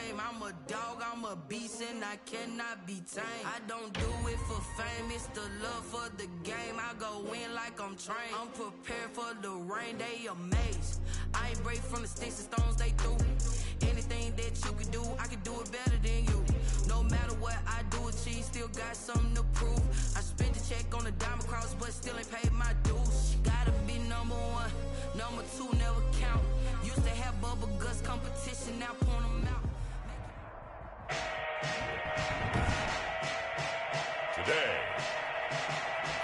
same. I'm a dog, I'm a beast, and I cannot be tamed. I don't do it for fame, it's the love for the game. I go in like I'm trained. I'm prepared for the rain, they amazed. I ain't break from the sticks and stones they threw. Anything that you can do, I can do it better than you. No matter what I do achieve, still got something to prove. I spent the check on the diamond cross, but still ain't paid my dues. Gotta be number one, number two never count. Used to have bubble guts competition, now point them out. Today,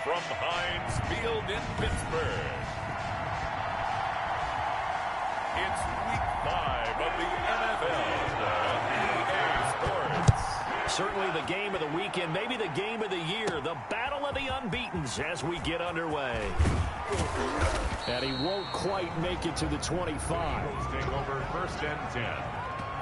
from Heinz Field in Pittsburgh, it's Week 5 of the NFL EA Sports. Certainly the game of the weekend, maybe the game of the year, the battle of the unbeatens as we get underway. And he won't quite make it to the 25. Take over 1st and 10.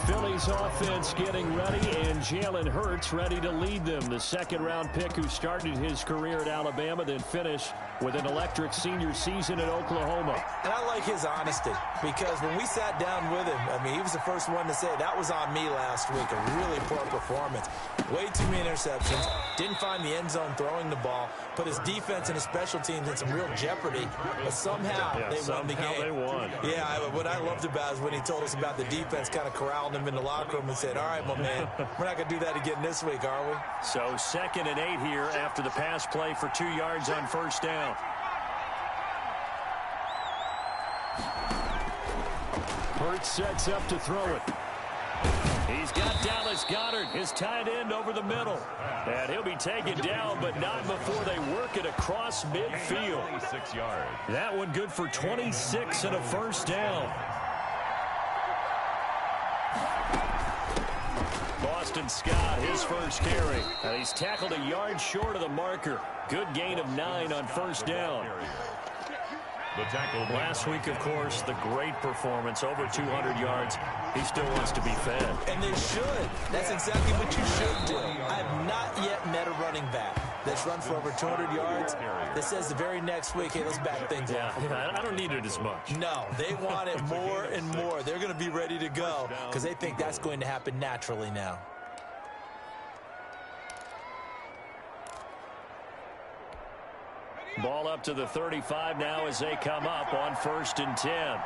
Philly's offense getting ready, and Jalen Hurts ready to lead them. The second-round pick who started his career at Alabama, then finished with an electric senior season at Oklahoma. And I like his honesty, because when we sat down with him, I mean, he was the first one to say, that was on me last week, a really poor performance. Way too many interceptions, didn't find the end zone throwing the ball, put his defense and his special teams in some real jeopardy, but somehow they won the game. They won. Yeah, what I loved about is when he told us about the defense kind of corralling him in the locker room and said, all right, my man, we're not going to do that again this week, are we? So 2nd and 8 here after the pass play for 2 yards on 1st down. Hurts sets up to throw it. He's got Dallas Goedert, his tight end, over the middle. And he'll be taken down, but not before they work it across midfield. 26 yards. That one good for 26 and a 1st down. Boston Scott, his first carry. And he's tackled a yard short of the marker. Good gain of 9 on 1st down. The tackle last week, of course, the great performance, over 200 yards. He still wants to be fed. And they should. That's exactly what you should do. I have not yet met a running back that's run for over 200 yards that says the very next week, hey, let's back things up. Yeah, I don't need it as much. No, they want it more and more. They're going to be ready to go because they think that's going to happen naturally now. Ball up to the 35 now as they come up on 1st and 10.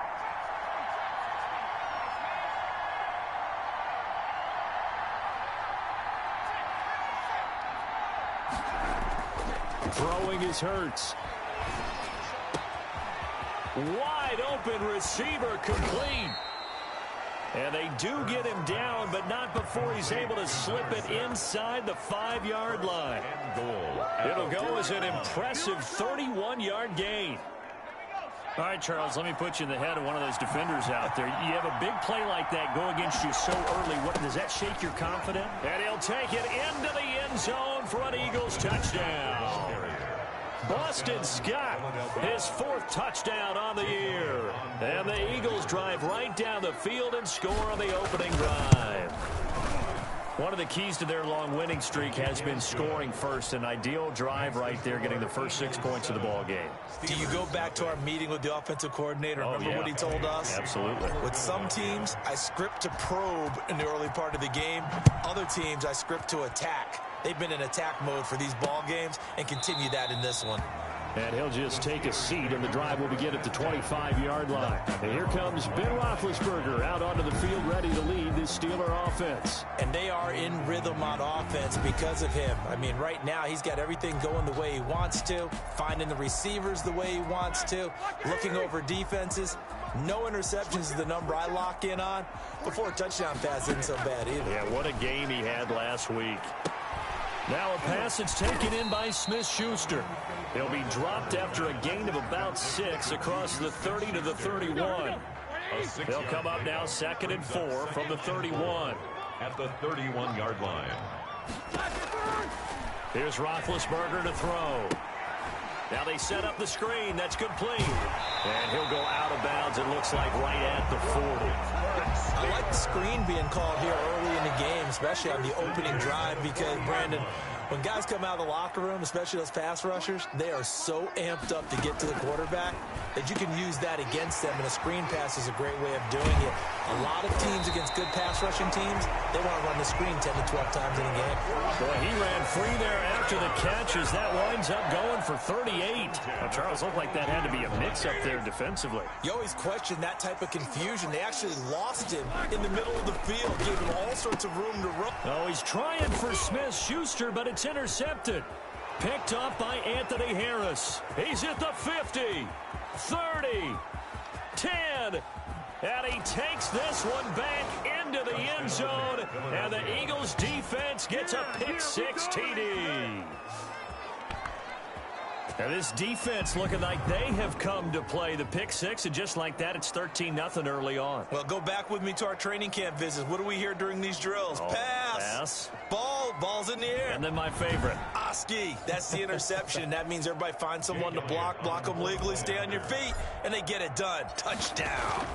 Throwing is Hurts. Wide open receiver, complete. And they do get him down, but not before he's able to slip it inside the 5-yard line. It'll go as an impressive 31-yard gain. All right, Charles, let me put you in the head of one of those defenders out there. You have a big play like that go against you so early. Does that shake your confidence? And he'll take it into the end zone for an Eagles touchdown. Boston Scott, his 4th touchdown on the year. And the Eagles drive right down the field and score on the opening drive. One of the keys to their long winning streak has been scoring first. An ideal drive right there, getting the first 6 points of the ball game. Do you go back to our meeting with the offensive coordinator? Remember what he told us? Absolutely. With some teams, I script to probe in the early part of the game. Other teams, I script to attack. They've been in attack mode for these ball games and continue that in this one. And he'll just take a seat, and the drive will begin at the 25-yard line. And here comes Ben Roethlisberger out onto the field ready to lead this Steeler offense. And they are in rhythm on offense because of him. I mean, right now he's got everything going the way he wants to, finding the receivers the way he wants to, looking over defenses. No interceptions is the number I lock in on. Before a touchdown pass isn't so bad either. Yeah, what a game he had last week. Now a pass that's taken in by Smith-Schuster. He'll be dropped after a gain of about 6 across the 30 to the 31. They'll come up now 2nd and 4 from the 31. At the 31-yard line. Here's Roethlisberger to throw. Now they set up the screen. That's complete. And he'll go out of bounds, it looks like, right at the 40. I like the screen being called here early in the game, especially on the opening drive, because, Brandon, when guys come out of the locker room, especially those pass rushers, they are so amped up to get to the quarterback that you can use that against them, and a screen pass is a great way of doing it. A lot of teams against good pass rushing teams, they want to run the screen 10 to 12 times in a game. Boy, he ran free there after the catch as that winds up going for 38. Now, Charles, looked like that had to be a mix-up there defensively. You always question that type of confusion. They actually lost him in the middle of the field, gave him all sorts of room to run. Oh, he's trying for Smith-Schuster, but it's intercepted. Picked off by Anthony Harris. He's at the 50, 30, 10, and he takes this one back into the end zone, and the Eagles defense gets a pick-6 TD. Now this defense looking like they have come to play the pick-6, and just like that, it's 13-0 early on. Well, go back with me to our training camp visits. What do we hear during these drills? Pass. Ball's in the air. And then my favorite. Oski. That's the interception. That means everybody finds someone to block them legally, stay on your feet, and they get it done. Touchdown.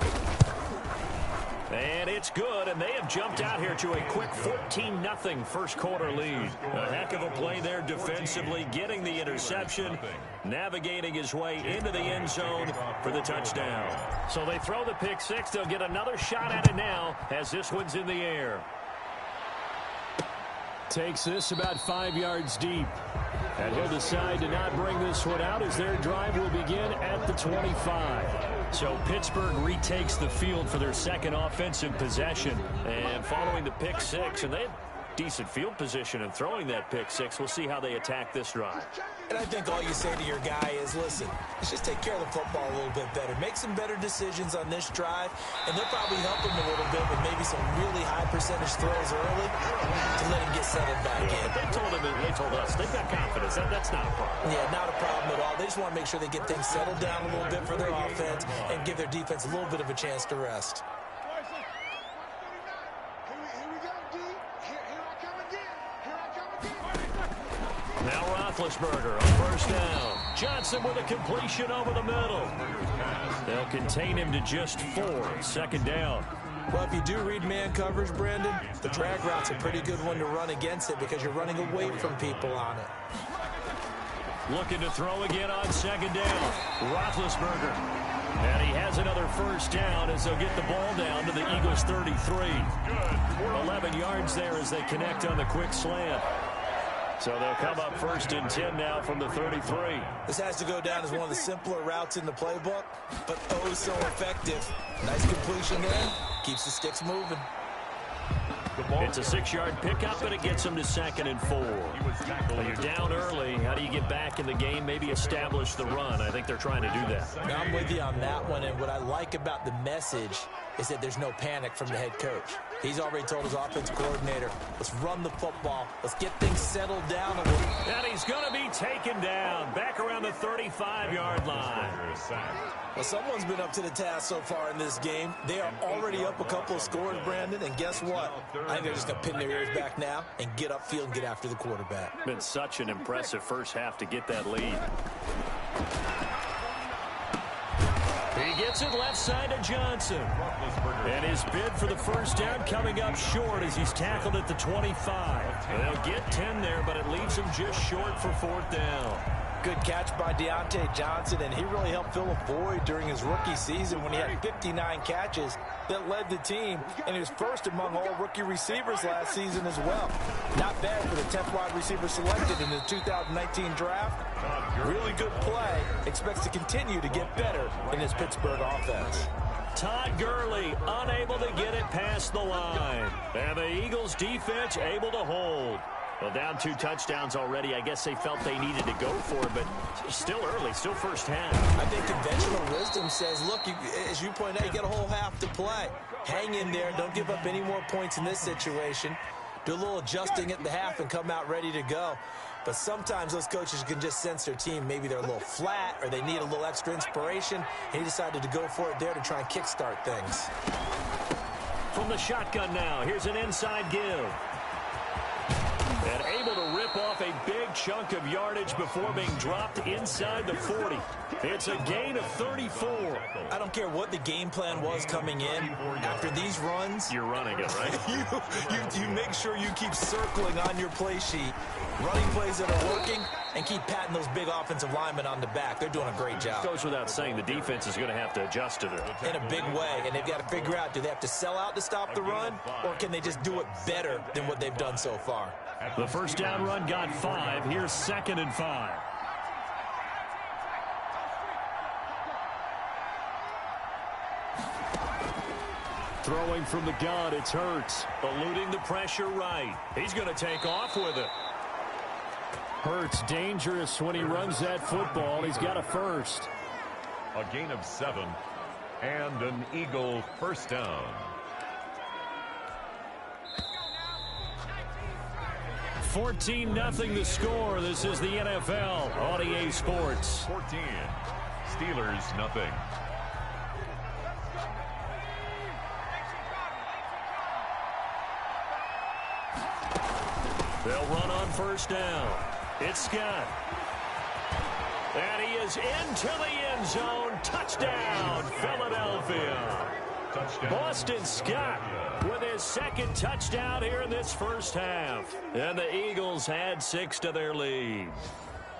And it's good, and they have jumped out here to a quick 14-0 first quarter lead. A heck of a play there defensively, getting the interception, navigating his way into the end zone for the touchdown. So they throw the pick-6. They'll get another shot at it now as this one's in the air. Takes this about 5 yards deep. And he'll decide to not bring this one out as their drive will begin at the 25. So Pittsburgh retakes the field for their second offensive possession. And following the pick-6, and they have decent field position in throwing that pick-6. We'll see how they attack this drive. And I think all you say to your guy is, listen, let's just take care of the football a little bit better. Make some better decisions on this drive, and they'll probably help him a little bit with maybe some really high percentage throws early to let him get settled back in. But they told us they've got confidence. That's not a problem. Yeah, not a problem at all. They just want to make sure they get things settled down a little bit for their offense and give their defense a little bit of a chance to rest. Now Roethlisberger on first down. Johnson with a completion over the middle. They'll contain him to just 4. Second down. Well, if you do read man coverage, Brandon, the drag route's a pretty good one to run against it because you're running away from people on it. Looking to throw again on second down. Roethlisberger. And he has another first down as they'll get the ball down to the Eagles' 33. 11 yards there as they connect on the quick slant. So they'll come up first and 10 now from the 33. This has to go down as one of the simpler routes in the playbook, but oh so effective. Nice completion there. Keeps the sticks moving. It's a 6-yard pickup, and it gets them to 2nd and 4. Well, you're down early. How do you get back in the game? Maybe establish the run. I think they're trying to do that. Now, I'm with you on that one, and what I like about the message is that there's no panic from the head coach. He's already told his offensive coordinator, let's run the football. Let's get things settled down a little. And he's going to be taken down back around the 35-yard line. Well, someone's been up to the task so far in this game. They are already up a couple of scores, Brandon, and guess what? I think they're just going to pin their ears back now and get upfield and get after the quarterback. Been such an impressive first half to get that lead. He gets it left side to Johnson. And his bid for the first down coming up short as he's tackled at the 25. They'll get 10 there, but it leaves him just short for 4th down. Good catch by Deontay Johnson, and he really helped fill a void during his rookie season when he had 59 catches that led the team, and he was first among all rookie receivers last season as well. Not bad for the 10th wide receiver selected in the 2019 draft. Really good play. Expects to continue to get better in his Pittsburgh offense. Todd Gurley unable to get it past the line. And the Eagles defense able to hold. Well, down 2 touchdowns already. I guess they felt they needed to go for it, but still early, still first half. I think conventional wisdom says, look, as you pointed out, you got a whole half to play. Hang in there. Don't give up any more points in this situation. Do a little adjusting at the half and come out ready to go. But sometimes those coaches can just sense their team. Maybe they're a little flat or they need a little extra inspiration. And he decided to go for it there to try and kickstart things. From the shotgun now, here's an inside give. And able to rip rip off a big chunk of yardage before being dropped inside the 40. It's a gain of 34. I don't care what the game plan was coming in. After these runs, you're running it, right? you make sure you keep circling on your play sheet, running plays that are working, and keep patting those big offensive linemen on the back. They're doing a great job. Goes without saying, the defense is going to have to adjust to it. In a big way, and they've got to figure out, do they have to sell out to stop the run, or can they just do it better than what they've done so far? The first down run got 5. Here's 2nd and 5. Throwing from the gun, it's Hurts. Eluding the pressure right. He's going to take off with it. Hurts dangerous when he runs that football. He's got a first. A gain of 7 and an Eagle first down. 14-0 the score. This is the NFL on EA Sports. 14. Steelers nothing. They'll run on first down. It's Scott. And he is into the end zone. Touchdown, Philadelphia. Touchdown. Boston Scott with his 2nd touchdown here in this first half. And the Eagles add 6 to their lead.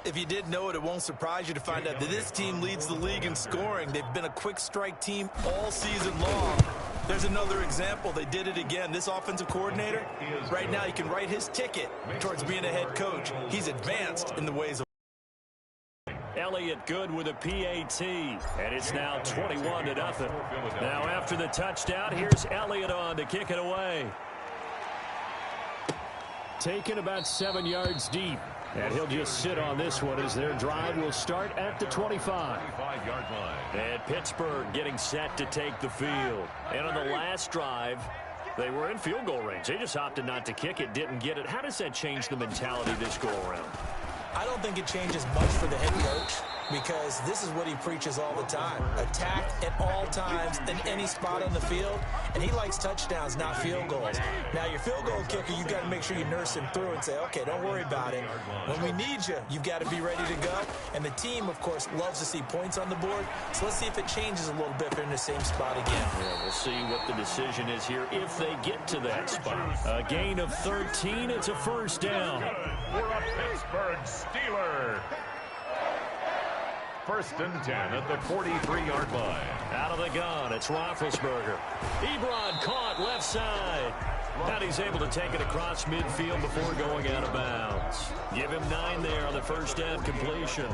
If you didn't know it, it won't surprise you to find out that this team leads the league in scoring. They've been a quick strike team all season long. There's another example. They did it again. This offensive coordinator, right now he can write his ticket towards being a head coach. He's advanced in the ways of Elliott good with a PAT, and it's now 21-0. Now after the touchdown, here's Elliott on to kick it away. Taken about 7 yards deep, and he'll just sit on this one as their drive will start at the 25. 25-yard line. And Pittsburgh getting set to take the field. And on the last drive, they were in field goal range. They just opted not to kick it, didn't get it. How does that change the mentality this go-around? I don't think it changes much for the head coach because this is what he preaches all the time. Attack at all times in any spot on the field, and he likes touchdowns, not field goals. Now, your field goal kicker, you've got to make sure you nurse him through and say, okay, don't worry about it. When we need you, you've got to be ready to go. And the team, of course, loves to see points on the board. So let's see if it changes a little bit if they're in the same spot again. Yeah, we'll see what the decision is here if they get to that spot. A gain of 13, it's a first down. For a Pittsburgh Steeler. 1st and 10 at the 43-yard line. Out of the gun, it's Roethlisberger. Ebron caught left side. And he's able to take it across midfield before going out of bounds. Give him 9 there on the first down completion.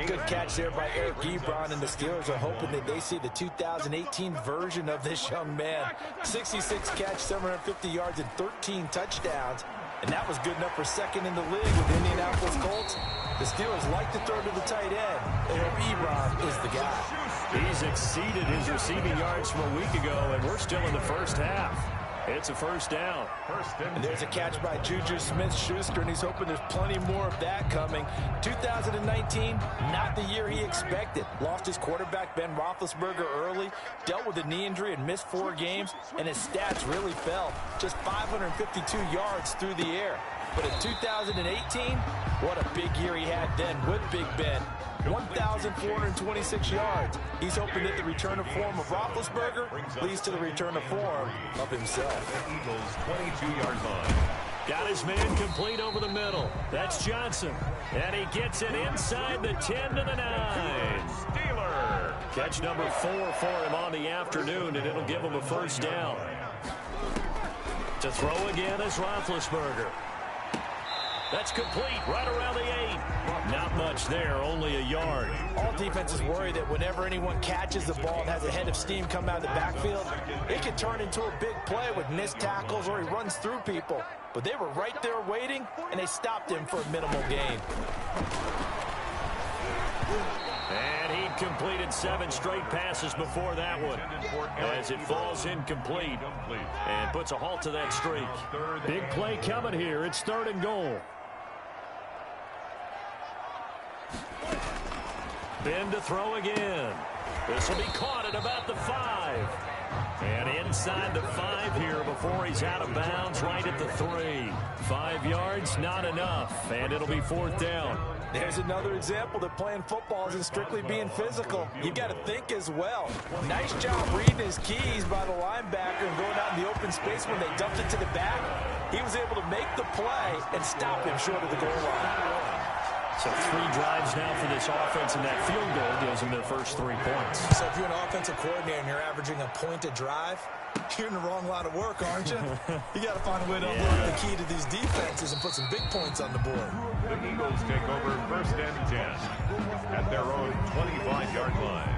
Good catch there by Eric Ebron, and the Steelers are hoping that they see the 2018 version of this young man. 66 catch, 750 yards, and 13 touchdowns. And that was good enough for 2nd in the league with the Indianapolis Colts. The Steelers like to throw to the tight end. Eric Ebron is the guy. He's exceeded his receiving yards from a week ago, and we're still in the first half. It's a first down. And there's a catch by Juju Smith-Schuster, and he's hoping there's plenty more of that coming. 2019, not the year he expected. Lost his quarterback, Ben Roethlisberger, early, dealt with a knee injury and missed 4 games, and his stats really fell. Just 552 yards through the air. But in 2018, what a big year he had then with Big Ben. 1,426 yards. He's hoping that the return of form of Roethlisberger leads to the return of form of himself. The Eagles' 22-yard line. Got his man complete over the middle. That's Johnson. And he gets it inside the 10 to the 9. Steeler. Catch number 4 for him on the afternoon, and it'll give him a first down. To throw again is Roethlisberger. That's complete right around the 8. Not much there, only a yard. All defenses worry that whenever anyone catches the ball and has a head of steam come out of the backfield, it can turn into a big play with missed tackles or he runs through people. But they were right there waiting, and they stopped him for a minimal gain. And he completed 7 straight passes before that one as it falls incomplete and puts a halt to that streak. Big play coming here. It's 3rd and goal. Ben to throw again. This will be caught at about the 5. And inside the 5 here before he's out of bounds right at the 3. 5 yards, not enough, and it'll be 4th down. There's another example that playing football isn't strictly being physical. You got to think as well. Nice job reading his keys by the linebacker and going out in the open space when they dumped it to the back. He was able to make the play and stop him short of the goal line. So 3 drives now for this offense, and that field goal gives them their first 3 points. So if you're an offensive coordinator and you're averaging a point a drive, you're in the wrong line of work, aren't you? You got to find a way to unlock the key to these defenses and put some big points on the board. The Eagles take over 1st and 10 at their own 25-yard line.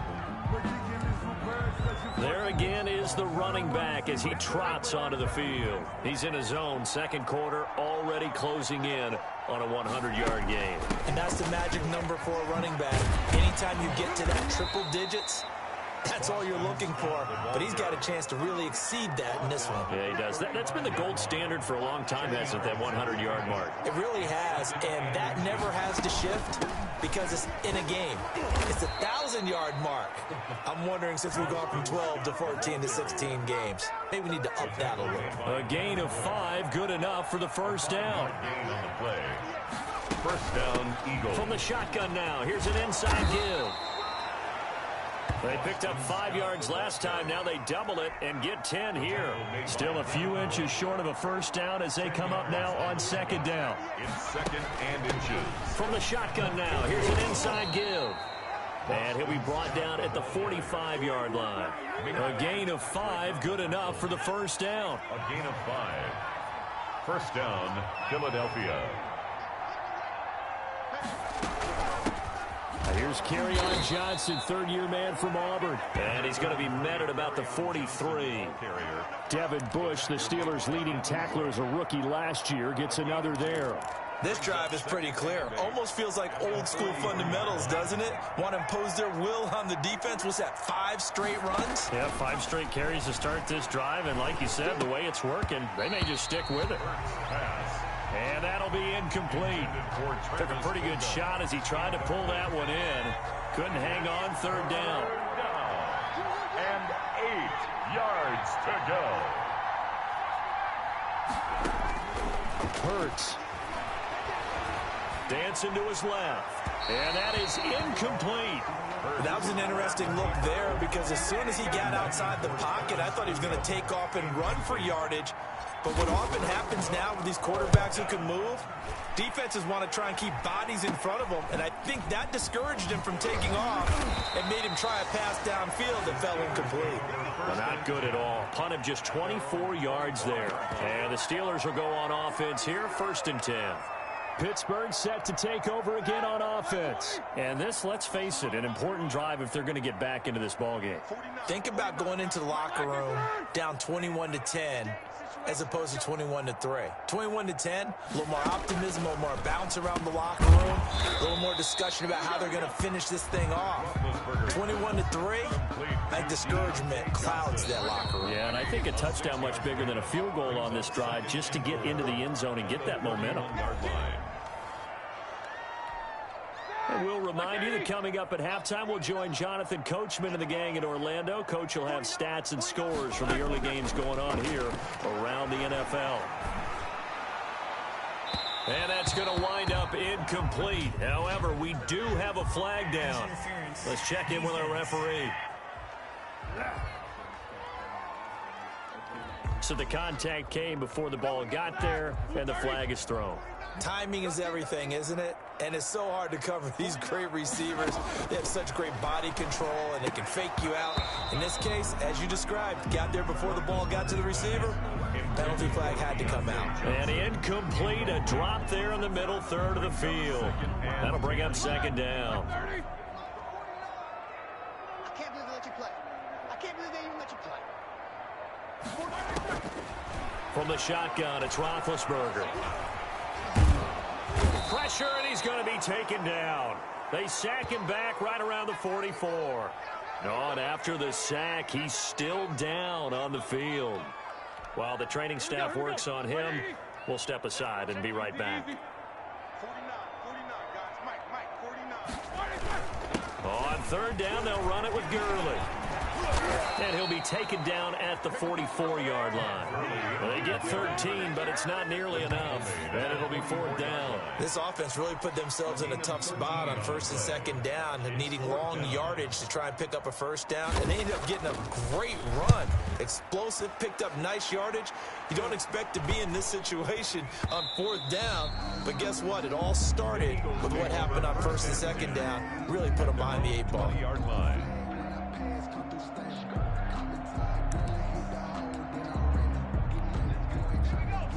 There again is the running back as he trots onto the field. He's in his own 2nd quarter, already closing in on a 100-yard game. And that's the magic number for a running back. Anytime you get to that triple digits, that's all you're looking for. But he's got a chance to really exceed that in this one. Yeah, he does. That's been the gold standard for a long time, hasn't it, that 100-yard mark? It really has, and that never has to shift because it's in a game. It's a 1,000-yard mark. I'm wondering, since we've gone from 12 to 14 to 16 games, maybe we need to up that a little. A gain of 5, good enough for the 1st down. Gain on the play. 1st down, Eagles. From the shotgun now, here's an inside give. They picked up 5 yards last time. Now they double it and get 10 here. Still a few inches short of a 1st down as they come up now on 2nd down. In 2nd and inches. From the shotgun now, here's an inside give. And he'll be brought down at the 45-yard line. A gain of 5, good enough for the 1st down. A gain of 5. 1st down, Philadelphia. Here's Kerryon Johnson, 3rd-year man from Auburn. And he's going to be met at about the 43. Devin Bush, the Steelers' leading tackler as a rookie last year, gets another there. This drive is pretty clear. Almost feels like old-school fundamentals, doesn't it? Want to impose their will on the defense. Was that 5 straight runs? Yeah, 5 straight carries to start this drive. And like you said, the way it's working, they may just stick with it. And that'll be incomplete. Took a pretty good shot as he tried to pull that one in. Couldn't hang on, 3rd down. And 8 yards to go. Hurts. Dancing to his left. And that is incomplete. That was an interesting look there because as soon as he got outside the pocket, I thought he was going to take off and run for yardage. But what often happens now with these quarterbacks who can move, defenses want to try and keep bodies in front of them, and I think that discouraged him from taking off and made him try a pass downfield that fell incomplete. Well, not good at all. Punt of just 24 yards there. And the Steelers will go on offense here, 1st and 10. Pittsburgh set to take over again on offense. And this, let's face it, an important drive if they're going to get back into this ballgame. Think about going into the locker room down 21-10 as opposed to 21-3. 21-10, a little more optimism, a little more bounce around the locker room, a little more discussion about how they're going to finish this thing off. 21-3, I think discouragement clouds that locker room. Yeah, and I think a touchdown much bigger than a field goal on this drive just to get into the end zone and get that momentum. And we'll remind you that coming up at halftime, we'll join Jonathan Coachman and the gang in Orlando. Coach will have stats and scores from the early games going on here around the NFL. And that's going to wind up incomplete. However, we do have a flag down. Let's check in with our referee. So the contact came before the ball got there, and the flag is thrown. Timing is everything, isn't it? And it's so hard to cover these great receivers. They have such great body control, and they can fake you out. In this case, as you described, got there before the ball got to the receiver. Penalty flag had to come out. And incomplete, a drop there in the middle third of the field. That'll bring up 2nd down. I can't believe they let you play. I can't believe they even let you play. From the shotgun, it's Roethlisberger. Pressure, and he's going to be taken down. They sack him back right around the 44. And after the sack, he's still down on the field. While the training staff works on him, we'll step aside and be right back. 49, guys. Mike, 49. On 3rd down, they'll run it with Gurley. And he'll be taken down at the 44-yard line. Well, they get 13, but it's not nearly enough. And it'll be 4th down. This offense really put themselves in a tough spot on 1st and 2nd down, needing long yardage to try and pick up a 1st down. And they ended up getting a great run. Explosive, picked up nice yardage. You don't expect to be in this situation on 4th down. But guess what? It all started with what happened on 1st and 2nd down. Really put them behind the 8-ball. Yard line.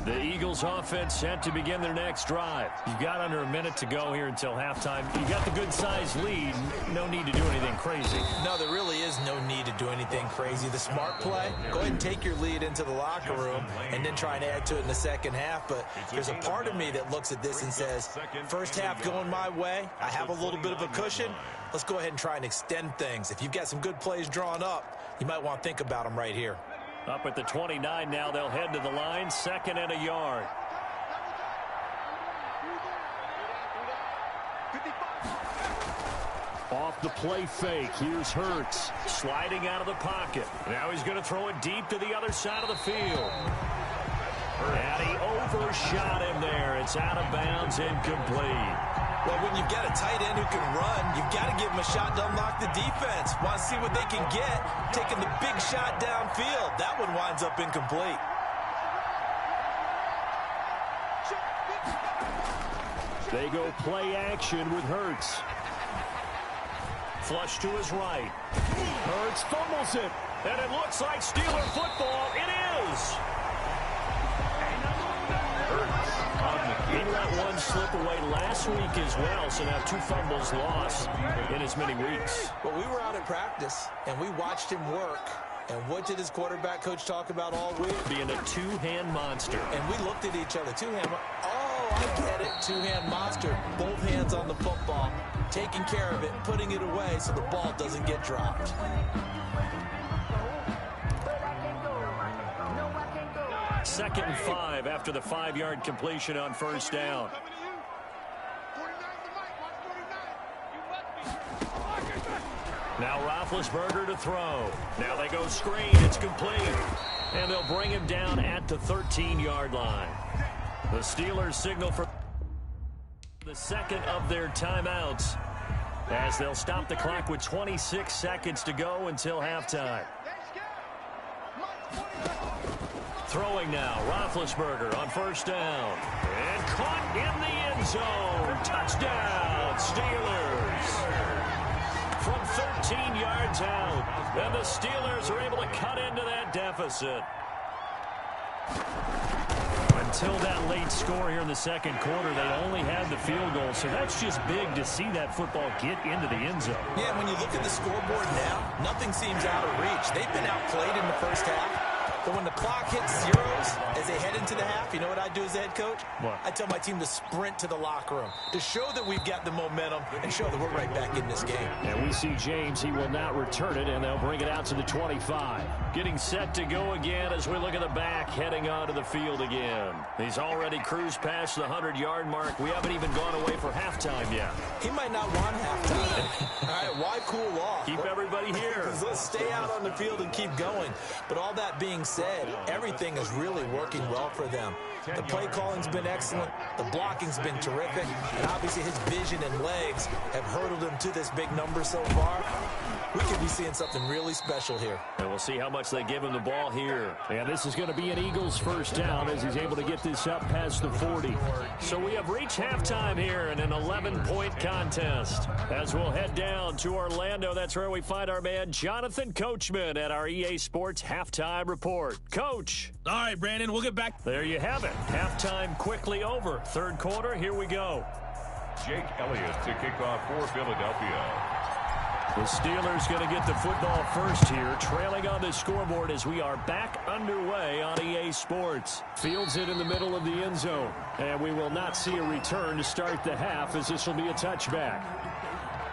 The Eagles offense set to begin their next drive. You've got under a minute to go here until halftime. You got the good-sized lead. No need to do anything crazy. No, there really is no need to do anything crazy. The smart play, go ahead and take your lead into the locker room and then try and add to it in the second half. But there's a part of me that looks at this and says, first half going my way, I have a little bit of a cushion. Let's go ahead and try and extend things. If you've got some good plays drawn up, you might want to think about them right here. Up at the 29 now, they'll head to the line, 2nd and a yard. Off the play fake, here's Hurts, sliding out of the pocket. Now he's going to throw it deep to the other side of the field. And he overshot him there. It's out of bounds, incomplete. Well, when you've got a tight end who can run, you've got to give him a shot to unlock the defense. Want to see what they can get, taking the big shot downfield. That one winds up incomplete. They go play action with Hurts. Flush to his right. Hurts fumbles it. And it looks like Steeler football. It is. He let one slip away last week as well, so now 2 fumbles lost in as many weeks. Well, we were out at practice, and we watched him work. And what did his quarterback coach talk about all week? Being a 2-hand monster. And we looked at each other. 2-hand. Oh, I get it. 2-hand monster. Both hands on the football, taking care of it, putting it away so the ball doesn't get dropped. Second and 5 after the 5-yard completion on 1st down. Now Roethlisberger to throw. Now they go screen. It's complete. And they'll bring him down at the 13-yard line. The Steelers signal for the second of their timeouts as they'll stop the clock with 26 seconds to go until halftime. Throwing now, Roethlisberger on 1st down. And caught in the end zone. Touchdown, Steelers. From 13 yards out. And the Steelers are able to cut into that deficit. Until that late score here in the second quarter, they only had the field goal. So that's just big to see that football get into the end zone. Yeah, when you look at the scoreboard now, nothing seems out of reach. They've been outplayed in the first half. But when the clock hits zeros as they head into the half, you know what I do as the head coach? What? I tell my team to sprint to the locker room to show that we've got the momentum and show that we're right back in this game. And we see James. He will not return it, and they'll bring it out to the 25. Getting set to go again as we look at the back, heading onto the field again. He's already cruised past the 100-yard mark. We haven't even gone away for halftime yet. He might not want halftime. All right, why cool off? Keep everybody here. Let's stay out on the field and keep going. But all that being said, everything is really working well for them. The play calling's been excellent. The blocking's been terrific. And obviously his vision and legs have hurdled him to this big number so far. We could be seeing something really special here. And we'll see how much they give him the ball here. And this is going to be an Eagles 1st down as he's able to get this up past the 40. So we have reached halftime here in an 11-point contest. As we'll head down to Orlando, that's where we find our man Jonathan Coachman at our EA Sports Halftime Report. Coach. All right, Brandon, we'll get back. There you have it. Halftime quickly over. 3rd quarter, here we go. Jake Elliott to kick off for Philadelphia. The Steelers going to get the football first here, trailing on the scoreboard as we are back underway on EA Sports. Fields it in the middle of the end zone, and we will not see a return to start the half as this will be a touchback.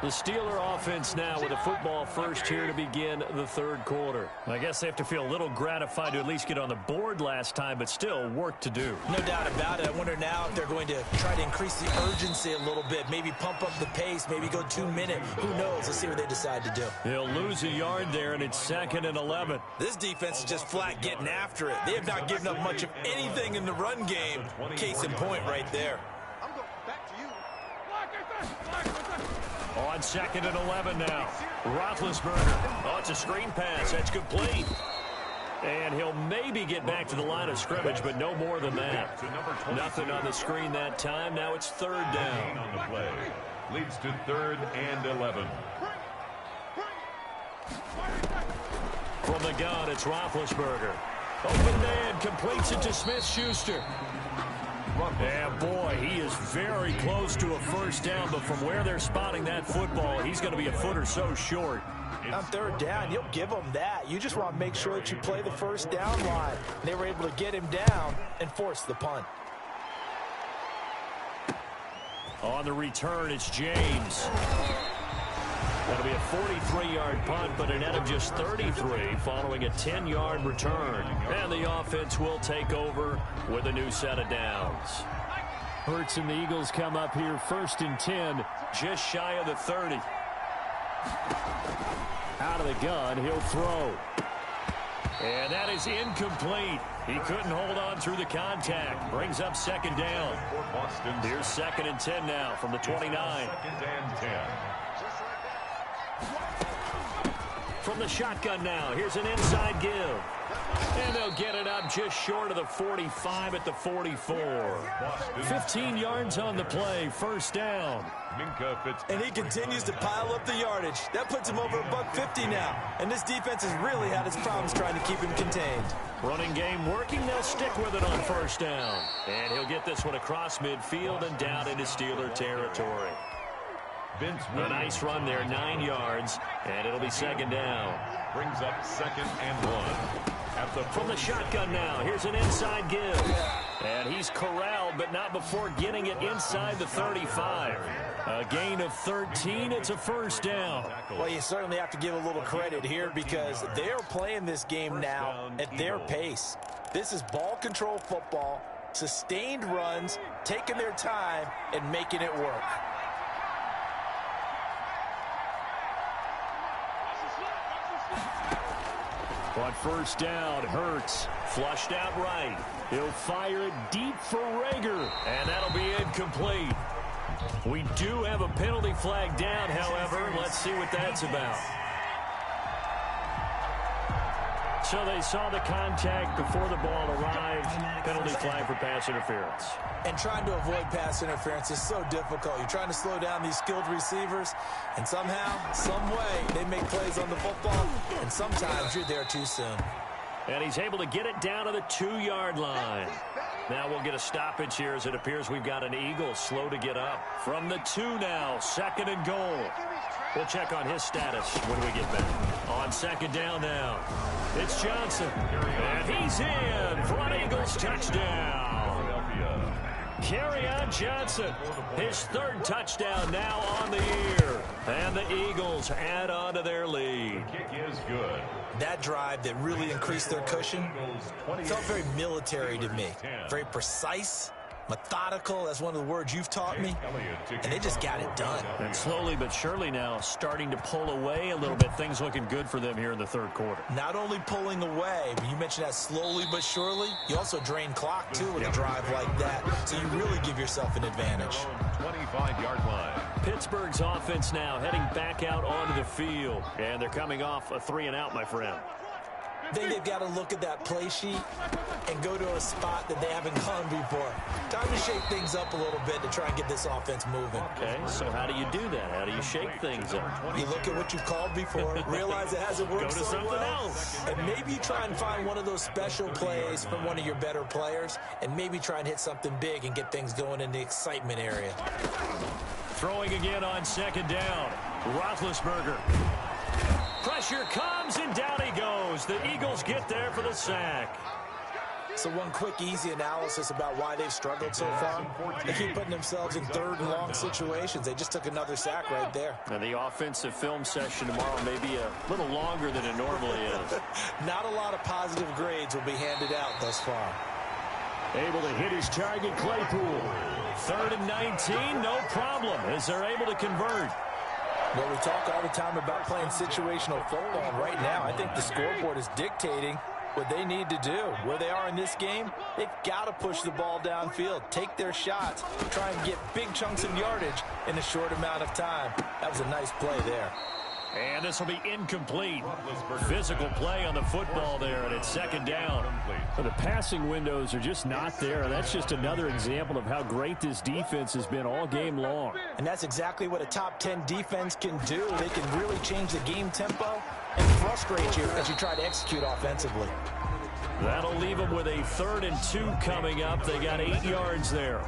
The Steeler offense now with a football first here to begin the third quarter. I guess they have to feel a little gratified to at least get on the board last time, but still work to do. No doubt about it. I wonder now if they're going to try to increase the urgency a little bit, maybe pump up the pace, maybe go 2 minute. Who knows? Let's see what they decide to do. They'll lose a yard there, and it's 2nd and 11. This defense is just flat getting after it. They have not given up much of anything in the run game. Case in point right there. I'm going back to you. On 2nd and 11 now. Roethlisberger. Oh, it's a screen pass. That's complete. And he'll maybe get back to the line of scrimmage, but no more than that. Nothing on the screen that time. Now it's 3rd down. On the play. Leads to 3rd and 11. From the gun, it's Roethlisberger. Open man, completes it to Smith-Schuster. And boy, he is very close to a first down, but from where they're spotting that football, he's going to be a foot or so short. On 3rd down, you'll give them that. You just want to make sure that you play the first down line. They were able to get him down and force the punt. On the return, it's James. That'll be a 43-yard punt, but a net of just 33 following a 10-yard return. And the offense will take over with a new set of downs. Hurts and the Eagles come up here 1st and 10, just shy of the 30. Out of the gun, he'll throw. And that is incomplete. He couldn't hold on through the contact. Brings up 2nd down. Here's 2nd and 10 now from the 29. 2nd and 10. From the shotgun now, here's an inside give. And they'll get it up just short of the 45 at the 44. 15 yards on the play, 1st down. And he continues to pile up the yardage. That puts him over $150 now. And this defense has really had its problems trying to keep him contained. Running game working. They'll stick with it on 1st down. And he'll get this one across midfield and down into Steeler territory. A nice run there, 9 yards, and it'll be 2nd down. Brings up 2nd and 1. From the shotgun now, here's an inside give. And he's corralled, but not before getting it inside the 35. A gain of 13, it's a 1st down. Well, you certainly have to give a little credit here because they're playing this game now at their pace. This is ball control football, sustained runs, taking their time, and making it work. On 1st down, Hurts flushed out right. He'll fire it deep for Rager, and that'll be incomplete. We do have a penalty flag down, however. Let's see what that's about. So they saw the contact before the ball arrived. Penalty flag for pass interference. And trying to avoid pass interference is so difficult. You're trying to slow down these skilled receivers, and somehow, some way, they make plays on the football, and sometimes you're there too soon. And he's able to get it down to the 2-yard line. Now we'll get a stoppage here as it appears we've got an Eagle slow to get up. From the 2 now, 2nd and goal. We'll check on his status when we get back. On 2nd down now, it's Johnson. And he's in for an Eagles touchdown. Kerryon Johnson, his 3rd touchdown now on the year. And the Eagles add on to their lead. Kick is good. That drive that really increased their cushion felt very military to me. Very precise, methodical. That's one of the words you've taught me. And they just got it done. And slowly but surely now starting to pull away a little bit. Things looking good for them here in the 3rd quarter. Not only pulling away, but you mentioned that slowly but surely. You also drain clock, too, with a drive like that. So you really give yourself an advantage. 25-yard line. Pittsburgh's offense now heading back out onto the field. And they're coming off a 3-and-out, my friend. I think they've got to look at that play sheet and go to a spot that they haven't gone before. Time to shake things up a little bit to try and get this offense moving. Okay, so how do you do that? How do you shake things up? You look at what you've called before, realize it hasn't worked Go to so something well, else. and maybe you try and find one of those special plays from one of your better players, and maybe try and hit something big and get things going in the excitement area. Throwing again on 2nd down. Roethlisberger. Pressure comes, and down he goes. The Eagles get there for the sack. So one quick, easy analysis about why they've struggled so far. They keep putting themselves in third and long situations. They just took another sack right there. And the offensive film session tomorrow may be a little longer than it normally is. Not a lot of positive grades will be handed out thus far. Able to hit his target, Claypool. 3rd and 19, no problem, as they're able to convert. Well, we talk all the time about playing situational football. Right now, I think the scoreboard is dictating what they need to do. Where they are in this game, they've got to push the ball downfield, take their shots, try and get big chunks of yardage in a short amount of time. That was a nice play there. And this will be incomplete. Physical play on the football there, and it's 2nd down. But the passing windows are just not there, and that's just another example of how great this defense has been all game long. And that's exactly what a top 10 defense can do. They can really change the game tempo and frustrate you as you try to execute offensively. That'll leave them with a 3rd and 2 coming up. They got 8 yards there.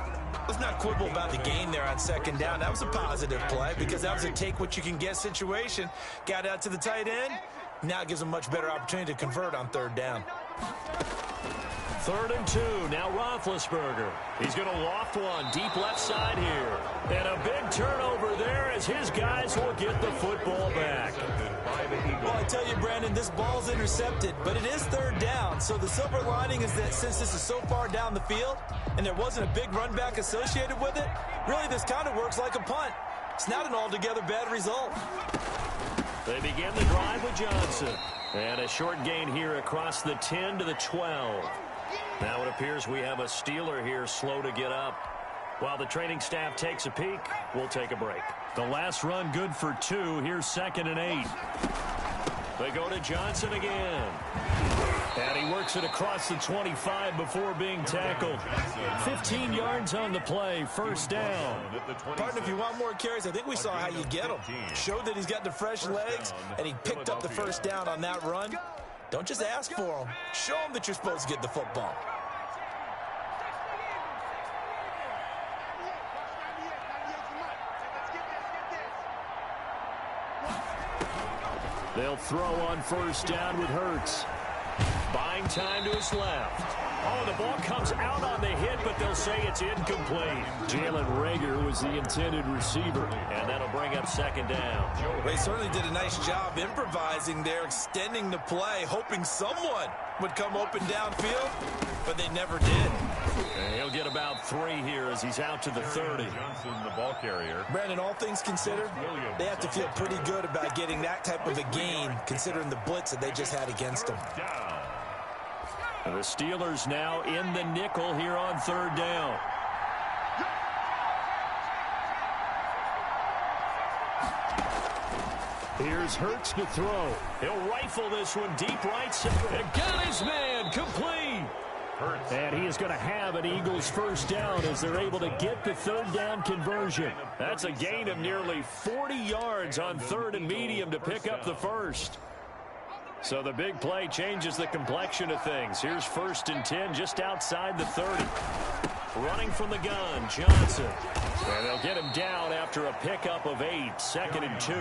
Let's not quibble about the gain there on 2nd down. That was a positive play because that was a take-what-you-can-get situation. Got out to the tight end. Now it gives them much better opportunity to convert on 3rd down. 3rd and 2. Now Roethlisberger. He's going to loft one deep left side here. And a big turnover there as his guys will get the football back. Well, I tell you, Brandon, this ball's intercepted, but it is 3rd down. So the silver lining is that since this is so far down the field and there wasn't a big run back associated with it, really this kind of works like a punt. It's not an altogether bad result. They begin the drive with Johnson. And a short gain here across the 10 to the 12. Now it appears we have a Steeler here slow to get up. While the training staff takes a peek, we'll take a break. The last run good for 2. Here's 2nd and 8. They go to Johnson again. And he works it across the 25 before being tackled. 15 yards on the play, 1st down. Partner, if you want more carries, I think we saw how you get him. Showed that he's got the fresh legs, and he picked up the 1st down on that run. Don't just ask for him. Show him that you're supposed to get the football. They'll throw on 1st down with Hurts. Buying time to his left. Oh, the ball comes out on the hit, but they'll say it's incomplete. Jalen Reagor was the intended receiver, and that'll bring up 2nd down. They certainly did a nice job improvising there, extending the play, hoping someone would come open downfield, but they never did. And he'll get about 3 here as he's out to the 30. Johnson, the ball carrier. Brandon, all things considered, they have to feel pretty good about getting that type of a gain, considering the blitz that they just had against them. The Steelers now in the nickel here on 3rd down. Here's Hurts to throw. He'll rifle this one deep right side. And got his man complete. And he is going to have an Eagles 1st down as they're able to get the 3rd down conversion. That's a gain of nearly 40 yards on 3rd and medium to pick up the 1st. So the big play changes the complexion of things. Here's 1st and 10 just outside the 30. Running from the gun, Johnson. And they'll get him down after a pickup of 8. 2nd and 2.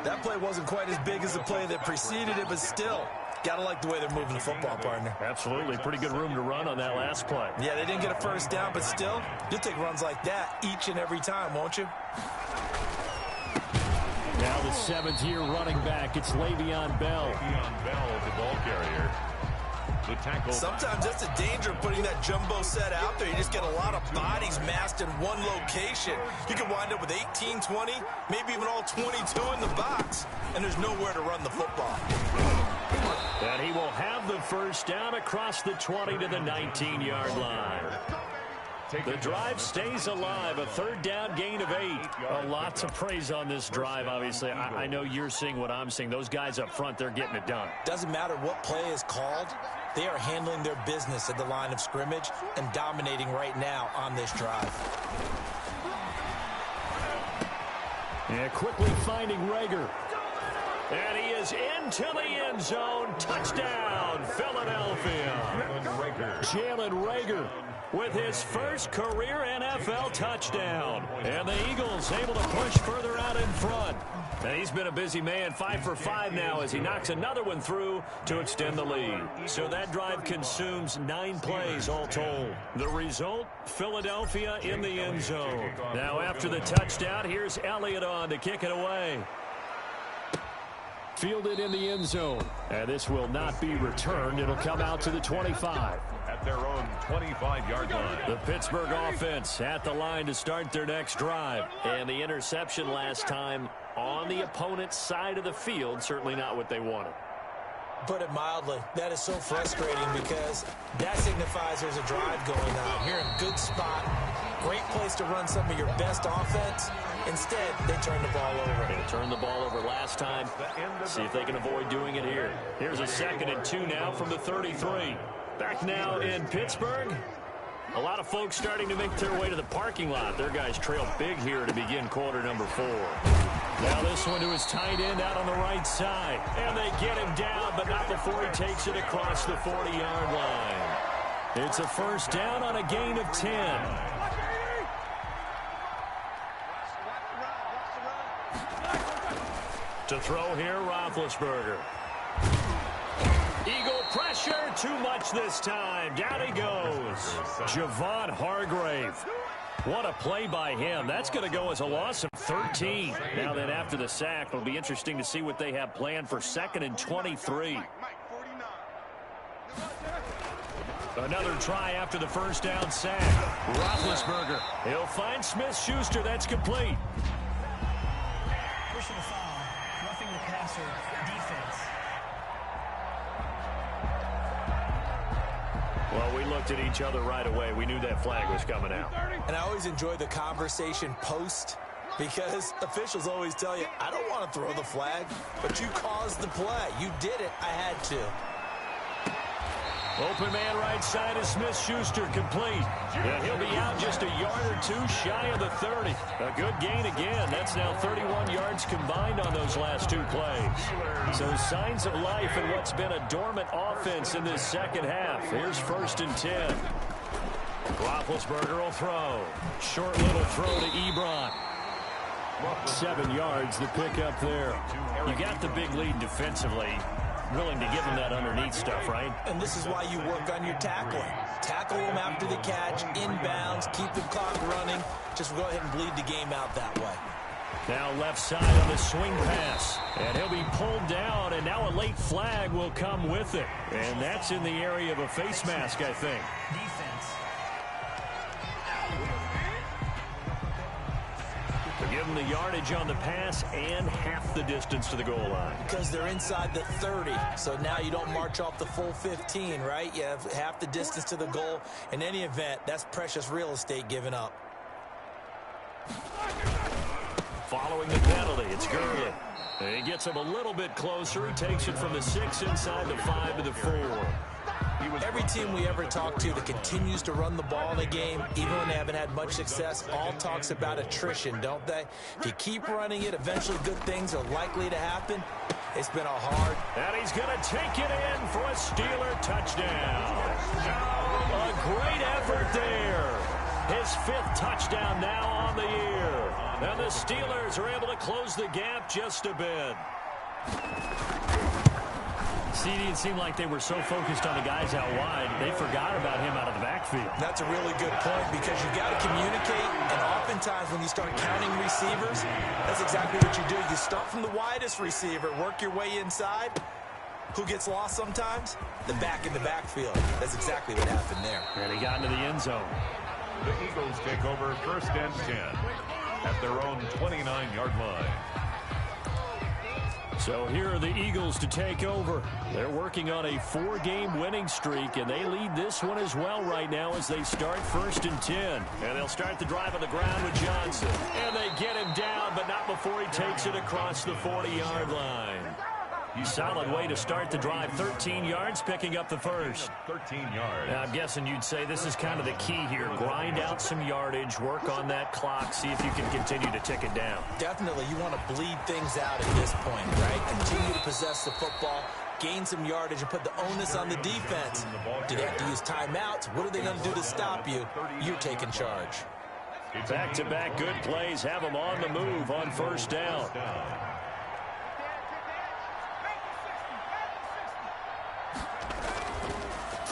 That play wasn't quite as big as the play that preceded it, but still, gotta like the way they're moving the football, partner. Absolutely. Pretty good room to run on that last play. Yeah, they didn't get a 1st down, but still, you'll take runs like that each and every time, won't you? Now the 7th-year running back, it's Le'Veon Bell. Le'Veon Bell, the ball carrier. The tackle. Sometimes that's the danger of putting that jumbo set out there. You just get a lot of bodies massed in one location. You can wind up with 18, 20, maybe even all 22 in the box, and there's nowhere to run the football. And he will have the 1st down across the 20 to the 19-yard line. The drive stays alive, a 3rd down gain of 8. Lots of praise on this drive, obviously. I know you're seeing what I'm seeing. Those guys up front, they're getting it done. Doesn't matter what play is called. They are handling their business at the line of scrimmage and dominating right now on this drive. And quickly finding Reagor. And he is into the end zone. Touchdown, Philadelphia. Jalen Reagor with his 1st career NFL touchdown. And the Eagles able to push further out in front. And he's been a busy man, 5 for 5 now as he knocks another one through to extend the lead. So that drive consumes 9 plays all told. The result, Philadelphia in the end zone. Now after the touchdown, here's Elliott on to kick it away. Fielded in the end zone. And this will not be returned. It'll come out to the 25. At their own 25-yard line. The Pittsburgh offense at the line to start their next drive. And the interception last time on the opponent's side of the field, certainly not what they wanted. Put it mildly, that is so frustrating because that signifies there's a drive going on. You're in a good spot, great place to run some of your best offense. Instead, they turn the ball over. They turned the ball over last time. See if they can avoid doing it here. Here's a 2nd and 2 now from the 33. Back now in Pittsburgh. A lot of folks starting to make their way to the parking lot. Their guys trail big here to begin quarter number 4. Now this one to his tight end out on the right side. And they get him down, but not before he takes it across the 40-yard line. It's a first down on a gain of 10. To throw here, Roethlisberger. Eagle pressure, too much this time. Down he goes. Javon Hargrave. What a play by him. That's going to go as a loss of 13. Now then after the sack, it'll be interesting to see what they have planned for 2nd and 23. Another try after the first down sack. Roethlisberger. He'll find Smith-Schuster. That's complete. Personal foul. Roughing the passer. Defense. Well, we looked at each other right away. We knew that flag was coming out. And I always enjoy the conversation post because officials always tell you, I don't want to throw the flag, but you caused the play. You did it. I had to. Open man right side is Smith-Schuster, complete. And he'll be out just a yard or 2 shy of the 30. A good gain again. That's now 31 yards combined on those last 2 plays. So signs of life in what's been a dormant offense in this second half. Here's 1st and 10. Roethlisberger will throw. Short little throw to Ebron. 7 yards, the pickup there. You got the big lead defensively. Willing to give him that underneath stuff, right? And this is why you work on your tackling. Tackle him after the catch, inbounds, keep the clock running. Just go ahead and bleed the game out that way. Now left side on the swing pass. And he'll be pulled down, and now a late flag will come with it. And that's in the area of a face mask, I think. Defense. Give them the yardage on the pass and half the distance to the goal line. Because they're inside the 30, so now you don't march off the full 15, right? You have half the distance to the goal. In any event, that's precious real estate given up. Following the penalty, it's Gurley. And he gets him a little bit closer. He takes it from the 6 inside the 5 to the 4. Every team we ever talk to that continues to run the ball in a game, even when they haven't had much success, all talks about attrition, don't they? If you keep running it, eventually good things are likely to happen. It's been a hard... And he's going to take it in for a Steeler touchdown. A great effort there. His 5th touchdown now on the year. And the Steelers are able to close the gap just a bit. It seemed like they were so focused on the guys out wide, they forgot about him out of the backfield. That's a really good point because you got to communicate, and oftentimes when you start counting receivers, that's exactly what you do. You start from the widest receiver, work your way inside. Who gets lost sometimes? The back in the backfield. That's exactly what happened there. And he got into the end zone. The Eagles take over 1st and 10 at their own 29-yard line. So here are the Eagles to take over. They're working on a 4-game winning streak, and they lead this one as well right now as they start 1st and 10. And they'll start the drive on the ground with Johnson. And they get him down, but not before he takes it across the 40-yard line. Solid way to start the drive. 13 yards, picking up the first. 13 yards. Now, I'm guessing you'd say this is kind of the key here. Grind out some yardage, work on that clock, see if you can continue to tick it down. Definitely. You want to bleed things out at this point, right? Continue to possess the football, gain some yardage, and put the onus on the defense. Do they have to use timeouts? What are they going to do to stop you? You're taking charge. Back-to-back good plays have them on the move on 1st down.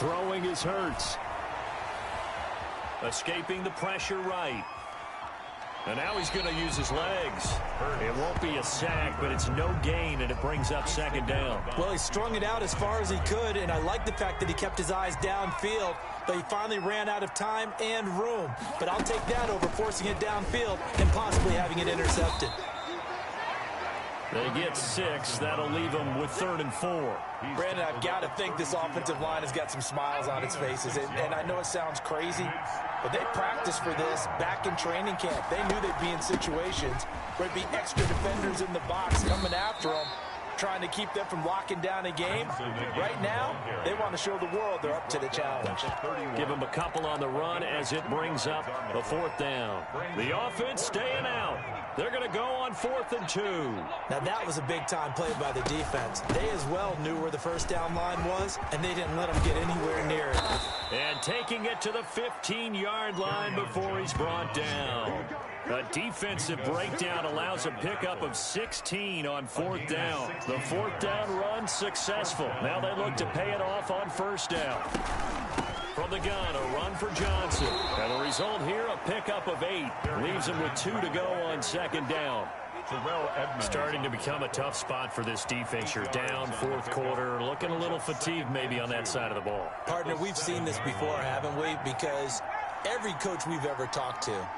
Throwing is Hurts. Escaping the pressure right. And now he's going to use his legs. It won't be a sack, but it's no gain, and it brings up second down. Well, he strung it out as far as he could, and I like the fact that he kept his eyes downfield, but he finally ran out of time and room. But I'll take that over forcing it downfield and possibly having it intercepted. They get 6. That'll leave them with 3rd and 4. Brandon, I've got to think this offensive line has got some smiles on its faces. And I know it sounds crazy, but they practiced for this back in training camp. They knew they'd be in situations where there'd be extra defenders in the box coming after them, trying to keep them from locking down a game. Right now, they want to show the world they're up to the challenge. Give them a couple on the run as it brings up the 4th down. The offense staying out. They're going to go on 4th and 2. Now, that was a big-time play by the defense. They as well knew where the first down line was, and they didn't let them get anywhere near it. And taking it to the 15-yard line before he's brought down. A defensive breakdown allows a pickup of 16 on 4th down. The 4th down run successful. Now they look to pay it off on 1st down. From the gun, a run for Johnson. And the result here, a pickup of 8. Leaves him with 2 to go on 2nd down. Starting to become a tough spot for this defense. You're down 4th quarter, looking a little fatigued maybe on that side of the ball. Partner, we've seen this before, haven't we? Because every coach we've ever talked to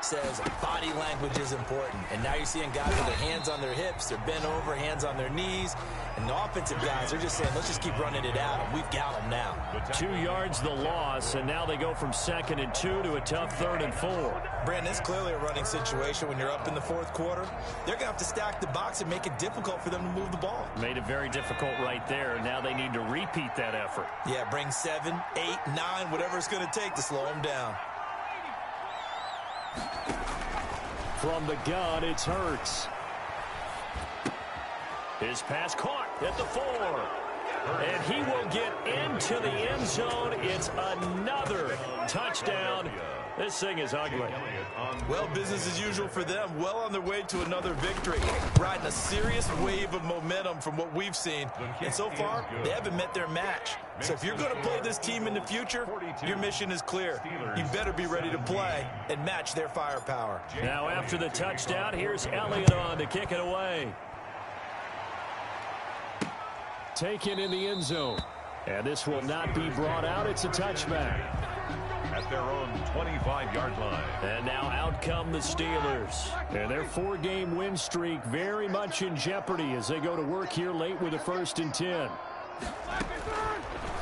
says body language is important. And now you're seeing guys with their hands on their hips, they're bent over, hands on their knees. And the offensive guys are just saying, let's just keep running it out. And we've got them now. 2 yards the loss, and now they go from 2nd and 2 to a tough 3rd and 4. Brandon, it's clearly a running situation when you're up in the 4th quarter. They're going to have to stack the box and make it difficult for them to move the ball. Made it very difficult right there. Now they need to repeat that effort. Yeah, bring 7, 8, 9, whatever it's going to take to slow them down. From the gun, it's Hurts. His pass caught at the 4. And he will get into the end zone. It's another touchdown. This thing is ugly. Well, business as usual for them. Well on their way to another victory. Riding a serious wave of momentum from what we've seen. And so far, they haven't met their match. So if you're going to play this team in the future, your mission is clear. You better be ready to play and match their firepower. Now after the touchdown, here's Elliott on to kick it away. Taken in the end zone. And this will not be brought out. It's a touchback. At their own 25-yard line. And now out come the Steelers. And their 4-game win streak very much in jeopardy as they go to work here late with a 1st and 10.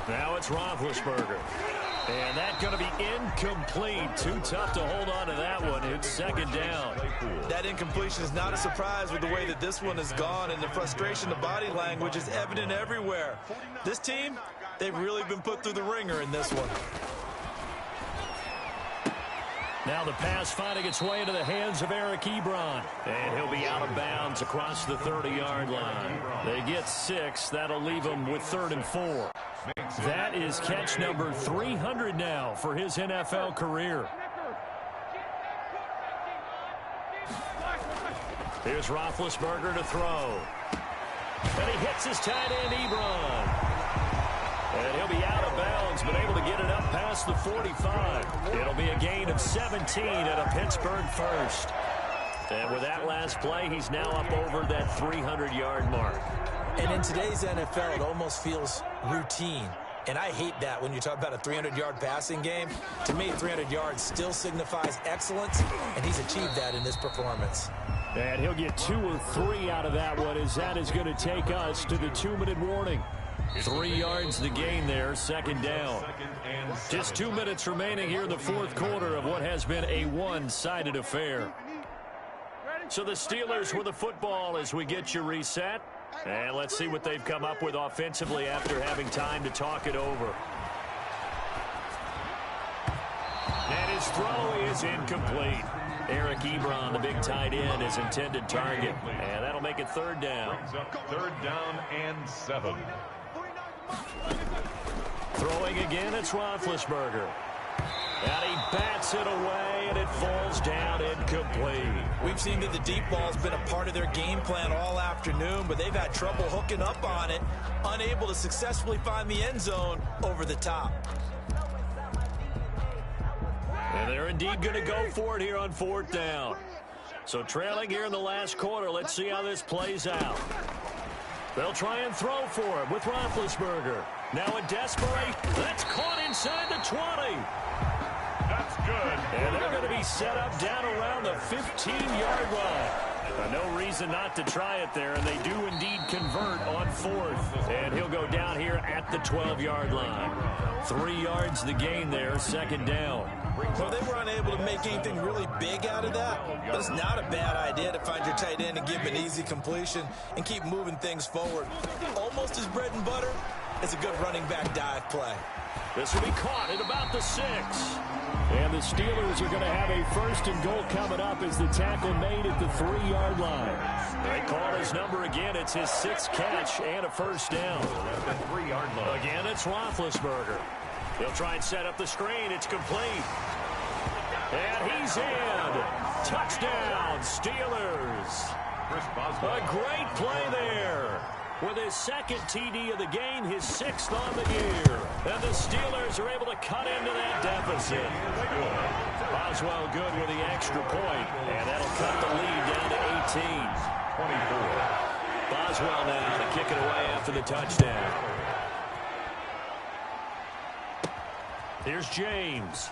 Now it's Roethlisberger. And that's going to be incomplete. Too tough to hold on to that one. It's 2nd down. That incompletion is not a surprise with the way that this one has gone, and the frustration, the body language is evident everywhere. This team, they've really been put through the ringer in this one. Now the pass finding its way into the hands of Eric Ebron. And he'll be out of bounds across the 30-yard line. They get 6. That'll leave them with 3rd and 4. That is catch number 300 now for his NFL career. Here's Roethlisberger to throw. And he hits his tight end, Ebron. And he'll be out of bounds, but able to get it up past the 45. It'll be a gain of 17 at a Pittsburgh 1st. And with that last play, he's now up over that 300-yard mark. And in today's NFL, it almost feels routine. And I hate that when you talk about a 300-yard passing game. To me, 300 yards still signifies excellence, and he's achieved that in this performance. And he'll get 2 or 3 out of that one, as that is going to take us to the 2-minute warning. 3 yards the gain there, 2nd down. Just 2 minutes remaining here in the 4th quarter of what has been a one-sided affair. So the Steelers with the football as we get you reset. And let's see what they've come up with offensively after having time to talk it over. And his throw is incomplete. Eric Ebron, the big tight end, his intended target. And that'll make it 3rd down. 3rd down and 7. Throwing again, it's Roethlisberger. And he bats it away, and it falls down incomplete. We've seen that the deep ball's been a part of their game plan all afternoon, but they've had trouble hooking up on it, unable to successfully find the end zone over the top. And they're indeed going to go for it here on 4th down. So trailing here in the last quarter, let's see how this plays out. They'll try and throw for him with Roethlisberger. Now in desperation, that's caught inside the 20. That's good. And they're going to be set up down around the 15-yard line. No reason not to try it there, and they do indeed convert on 4th. And he'll go down here at the 12-yard line. 3 yards the gain there, 2nd down. Well, they were unable to make anything really big out of that, but it's not a bad idea to find your tight end and give him an easy completion and keep moving things forward. Almost his bread and butter. It's a good running back dive play. This will be caught at about the 6. And the Steelers are going to have a 1st and goal coming up as the tackle made at the 3-yard line. They call his number again. It's his 6th catch and a 1st down. At the 3-yard line. Again, it's Roethlisberger. He'll try and set up the screen. It's complete. And he's in. Touchdown, Steelers. A great play there. With his 2nd TD of the game, his 6th on the year. And the Steelers are able to cut into that deficit. Boswell good with the extra point, and that'll cut the lead down to 18. 24. Boswell now to kick it away after the touchdown. Here's James.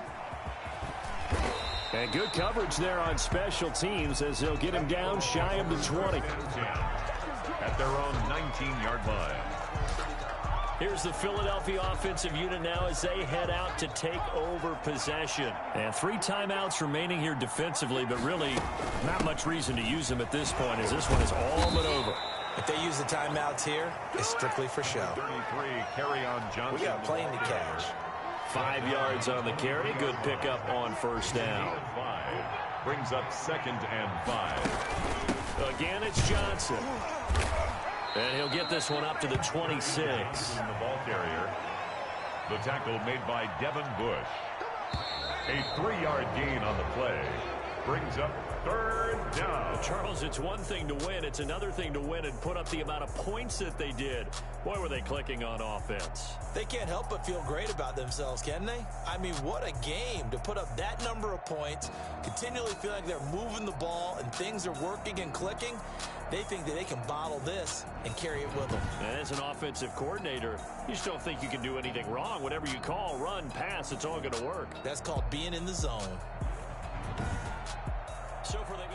And good coverage there on special teams as they'll get him down shy of the 20. At their own 19-yard line. Here's the Philadelphia offensive unit now as they head out to take over possession. And 3 timeouts remaining here defensively, but really not much reason to use them at this point as this one is all but over. If they use the timeouts here, it's strictly for show. 33, carry on Johnson. We got plenty to catch. 5 yards on the carry. Good pickup on 1st down. 5. Brings up 2nd and 5. Again, it's Johnson. And he'll get this one up to the 26. In the ball carrier. The tackle made by Devin Bush. A 3-yard gain on the play. Brings up 3rd down. Charles, it's one thing to win. It's another thing to win and put up the amount of points that they did. Boy, were they clicking on offense. They can't help but feel great about themselves, can they? I mean, what a game to put up that number of points, continually feel like they're moving the ball and things are working and clicking. They think that they can bottle this and carry it with them. And as an offensive coordinator, you just don't think you can do anything wrong. Whatever you call, run, pass, it's all going to work. That's called being in the zone. So for the